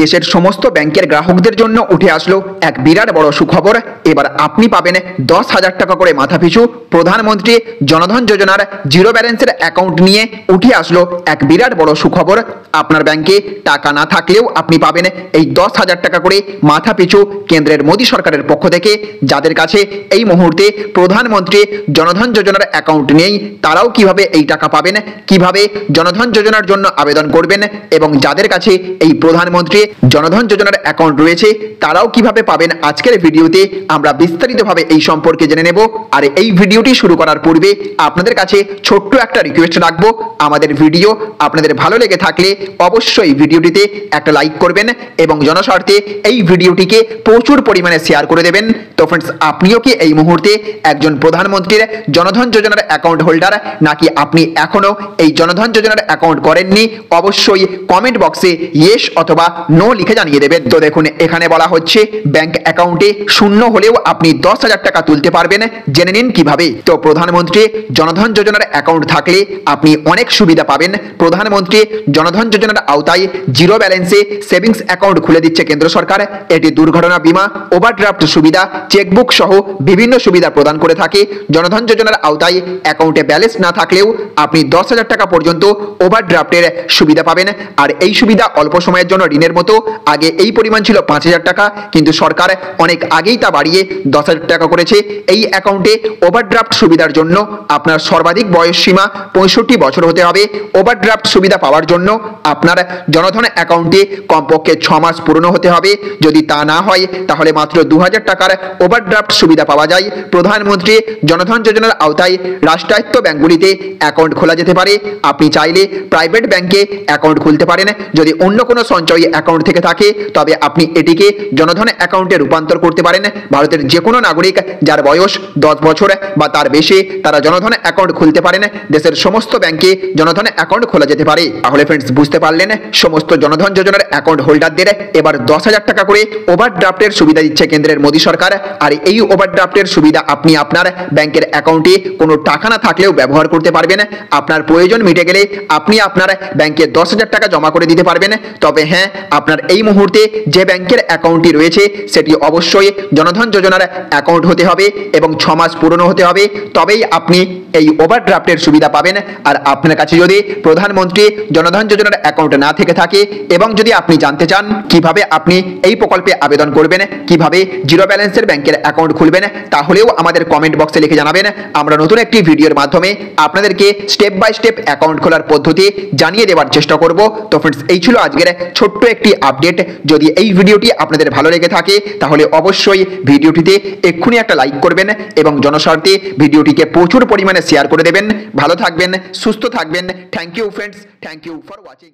দেশের সমস্ত ব্যাংকের গ্রাহকদের জন্য উঠে আসলো এক বিরাট বড় সুখবর। এবার আপনি পাবেন 10,000 টাকা করে মাথাপিছু। প্রধানমন্ত্রী জনধন যোজনার জিরো ব্যালেন্সের অ্যাকাউন্ট নিয়ে উঠে আসলো এক বিরাট বড় সুখবর। আপনার ব্যাংকে টাকা না থাকলেও আপনি পাবেন এই 10,000 টাকা করে মাথাপিছু কেন্দ্রের মোদী সরকারের পক্ষ থেকে। যাদের কাছে এই মুহূর্তে প্রধানমন্ত্রী জনধন যোজনার অ্যাকাউন্ট নেই, তারাও কিভাবে এই টাকা পাবেন, কিভাবে জনধন যোজনার জন্য আবেদন করবেন, এবং যাদের কাছে এই প্রধানমন্ত্রী জনধন যোজনার অ্যাকাউন্ট রয়েছে তারাও কিভাবে পাবেন, আজকের ভিডিওতে আমরা বিস্তারিতভাবে এই সম্পর্কে জেনে নেব। আর এই ভিডিওটি শুরু করার পূর্বে আপনাদের কাছে ছোট্ট একটা রিকোয়েস্ট রাখবো, আমাদের ভিডিও আপনাদের ভালো লেগে থাকলে অবশ্যই ভিডিওটিতে একটা লাইক করবেন এবং জনস্বার্থে এই ভিডিওটিকে প্রচুর পরিমাণে শেয়ার করে দেবেন। তো ফ্রেন্ডস, আপনিও কি এই মুহূর্তে একজন প্রধানমন্ত্রীর জনধন যোজনার অ্যাকাউন্ট হোল্ডার, নাকি আপনি এখনো এই জনধন যোজনার অ্যাকাউন্ট করেননি? অবশ্যই কমেন্ট বক্সে ইয়েস অথবা নো লিখে জানিয়ে দেবেন। তো দেখুন, এখানে বলা হচ্ছে ব্যাংক অ্যাকাউন্টে শূন্য হলেও আপনি 10,000 টাকা তুলতে পারবেন। জেনে নিন কিভাবে। তো প্রধানমন্ত্রী জনধন যোজনার অ্যাকাউন্ট থাকলে আপনি অনেক সুবিধা পাবেন। প্রধানমন্ত্রী জনধন যোজনার আওতায় জিরো ব্যালেন্সে সেভিংস অ্যাকাউন্ট খুলে দিচ্ছে কেন্দ্র সরকার। এটি দুর্ঘটনা বীমা, ওভারড্রাফট সুবিধা, চেকবুক সহ বিভিন্ন সুবিধা প্রদান করে থাকে। জনধন যোজনার আওতায় অ্যাকাউন্টে ব্যালেন্স না থাকলেও আপনি 10,000 টাকা পর্যন্ত ওভারড্রাফটের সুবিধা পাবেন। আর এই সুবিধা অল্প সময়ের জন্য ঋণের মতো। আগে এই পরিমাণ ছিল 5,000 টাকা, কিন্তু সরকার অনেক আগেই তা বাড়িয়ে 10,000 টাকা করেছে। এই অ্যাকাউন্টে ওভারড্রাফট সুবিধার জন্য আপনার সর্বাধিক বয়স সীমা 65 বছর হতে হবে। ওভারড্রাফট সুবিধা পাওয়ার জন্য আপনার জনধন অ্যাকাউন্টে কমপক্ষে 6 মাস পুরনো হতে হবে। যদি তা না হয় তাহলে মাত্র 2,000 টাকার ওভারড্রাফট সুবিধা পাওয়া যায়। প্রধানমন্ত্রী জনধন যোজনার আওতায় রাষ্ট্রায়ত্ত ব্যাংকগুলিতে অ্যাকাউন্ট খোলা যেতে পারে। আপনি চাইলে প্রাইভেট ব্যাংকে অ্যাকাউন্ট খুলতে পারেন। যদি অন্য কোনো সঞ্চয়ী অ্যাকাউন্ট থেকে থাকে তবে আপনি এটিকে জনধন অ্যাকাউন্টে রূপান্তর করতে পারেন। ভারতের যে কোনো নাগরিক যার বয়স 10 বছর বা তার বেশি, তারা জনধন অ্যাকাউন্ট খুলতে পারেন। দেশের সমস্ত ব্যাংকে জনধন অ্যাকাউন্ট খোলা যেতে পারে। তাহলে ফ্রেন্ডস, বুঝতে পারলেন, সমস্ত জনধন যোজনার অ্যাকাউন্ট হোল্ডারদের এবার 10,000 টাকা করে ওভারড্রাফটের সুবিধা দিচ্ছে কেন্দ্রের মোদী সরকার। আর এই ওভারড্রাফটের সুবিধা আপনি আপনার ব্যাংকের অ্যাকাউন্টে কোনো টাকা না থাকলেও ব্যবহার করতে পারবেন। আপনার প্রয়োজন মিটে গেলে আপনি আপনার ব্যাংকে 10,000 টাকা জমা করে দিতে পারবেন। তবে হ্যাঁ, আপনার এই মুহূর্তে যে ব্যাংকের অ্যাকাউন্টটি রয়েছে সেটি অবশ্যই জনধন যোজনার অ্যাকাউন্ট হতে হবে এবং 6 মাস পুরনো হতে হবে, তবেই আপনি এই ওভারড্রাফটের সুবিধা পাবেন। আর আপনার কাছে যদি প্রধানমন্ত্রী জনধন যোজনার অ্যাকাউন্ট না থেকে থাকে এবং যদি আপনি জানতে চান কিভাবে আপনি এই প্রকল্পে আবেদন করবেন, কিভাবে জিরো ব্যালেন্সের ব্যাংকের অ্যাকাউন্ট খুলবেন, তাহলেও আমাদের কমেন্ট বক্সে লিখে জানাবেন। আমরা নতুন একটি ভিডিওর মাধ্যমে আপনাদেরকে স্টেপ বাই স্টেপ অ্যাকাউন্ট খোলার পদ্ধতি জানিয়ে দেওয়ার চেষ্টা করব। তো ফ্রেন্ডস, এই ছিল আজকের ছোট্ট একটি আপডেট। যদি এই ভিডিওটি আপনাদের ভালো লেগে থাকে তাহলে অবশ্যই ভিডিওটিতে এক্ষুনি একটা লাইক করবেন এবং জনস্বার্থে ভিডিওটিকে প্রচুর পরিমাণে শেয়ার করে দেবেন। ভালো থাকবেন, সুস্থ থাকবেন। Thank you friends, thank you for watching.